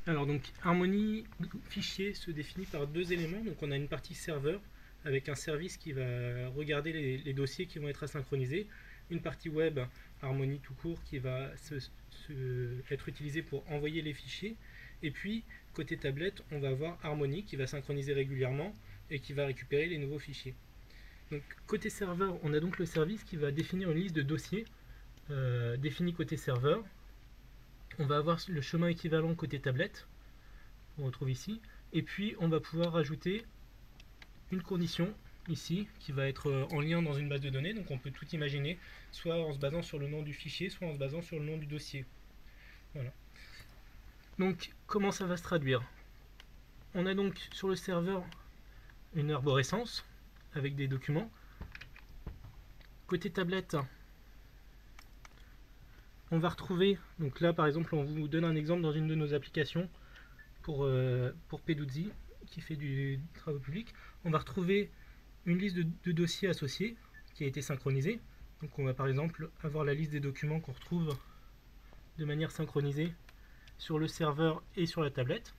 Alors donc Harmony fichier se définit par deux éléments. Donc on a une partie serveur avec un service qui va regarder les dossiers qui vont être asynchronisés, une partie web Harmony tout court qui va être utilisée pour envoyer les fichiers, et puis côté tablette on va avoir Harmony qui va synchroniser régulièrement et qui va récupérer les nouveaux fichiers. Donc côté serveur, on a donc le service qui va définir une liste de dossiers définis côté serveur. On va avoir le chemin équivalent côté tablette, on retrouve ici, et puis on va pouvoir rajouter une condition ici qui va être en lien dans une base de données. Donc on peut tout imaginer, soit en se basant sur le nom du fichier, soit en se basant sur le nom du dossier. Voilà. Donc comment ça va se traduire? On a donc sur le serveur une arborescence avec des documents. Côté tablette, on va retrouver, donc là par exemple on vous donne un exemple dans une de nos applications pour Peduzzi qui fait du travaux public. On va retrouver une liste de dossiers associés qui a été synchronisée. Donc on va par exemple avoir la liste des documents qu'on retrouve de manière synchronisée sur le serveur et sur la tablette.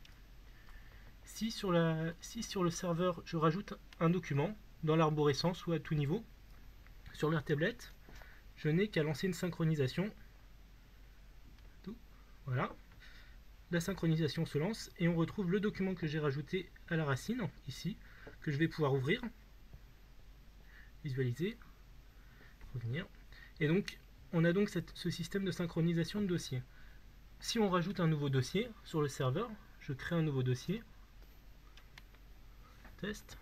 Si sur le serveur je rajoute un document dans l'arborescence ou à tout niveau, sur la tablette, je n'ai qu'à lancer une synchronisation. Voilà. La synchronisation se lance et on retrouve le document que j'ai rajouté à la racine, ici, que je vais pouvoir ouvrir, visualiser, revenir. Et donc, on a donc ce système de synchronisation de dossiers. Si on rajoute un nouveau dossier sur le serveur, je crée un nouveau dossier, test.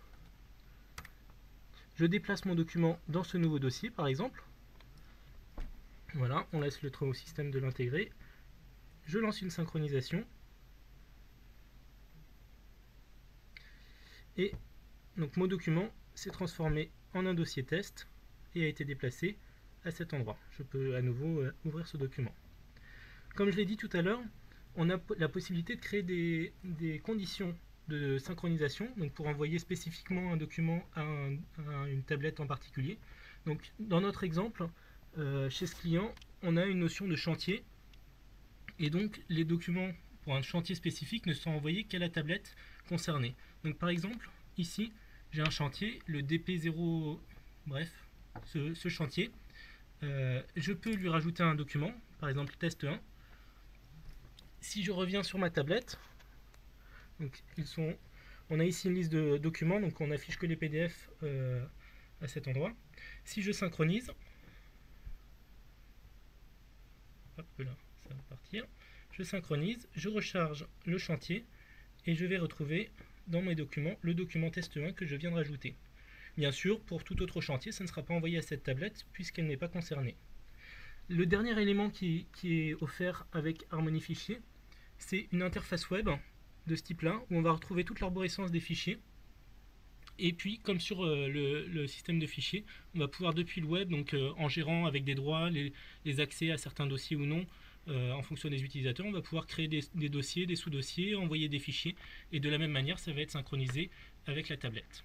Je déplace mon document dans ce nouveau dossier, par exemple. Voilà, on laisse le travail au système de l'intégrer. Je lance une synchronisation. Et donc mon document s'est transformé en un dossier test et a été déplacé à cet endroit. Je peux à nouveau ouvrir ce document. Comme je l'ai dit tout à l'heure, on a la possibilité de créer des conditions de synchronisation, donc pour envoyer spécifiquement un document à une tablette en particulier. Donc dans notre exemple, chez ce client, on a une notion de chantier, et donc les documents pour un chantier spécifique ne sont envoyés qu'à la tablette concernée. Donc par exemple, ici, j'ai un chantier, le DP0, bref, ce chantier. Je peux lui rajouter un document, par exemple test 1. Si je reviens sur ma tablette, donc on a ici une liste de documents, donc on affiche que les PDF à cet endroit. Si je synchronise, hop là, ça va partir. Je synchronise, je recharge le chantier et je vais retrouver dans mes documents le document test 1 que je viens de rajouter. Bien sûr, pour tout autre chantier, ça ne sera pas envoyé à cette tablette puisqu'elle n'est pas concernée. Le dernier élément qui est offert avec Harmony Fichier, c'est une interface web de ce type-là où on va retrouver toute l'arborescence des fichiers. Et puis, comme sur le système de fichiers, on va pouvoir depuis le web, donc en gérant avec des droits les accès à certains dossiers ou non, en fonction des utilisateurs, on va pouvoir créer des dossiers, des sous-dossiers, envoyer des fichiers, et de la même manière, ça va être synchronisé avec la tablette.